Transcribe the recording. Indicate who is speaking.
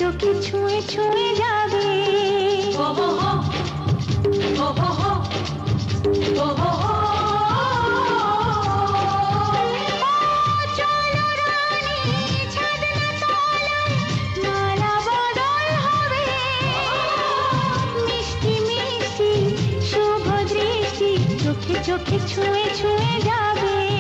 Speaker 1: চোখে ছুঁয়ে ছুঁয়ে যাবে।
Speaker 2: ও হো হো, ও হো হো, ও হো হো।
Speaker 1: চলো রানী ছাদনা তলায় মালা বদল হবে। মিষ্টি মিষ্টি শুভ দৃষ্টি চোখে চোখে ছুঁয়ে ছুঁয়ে যাবে।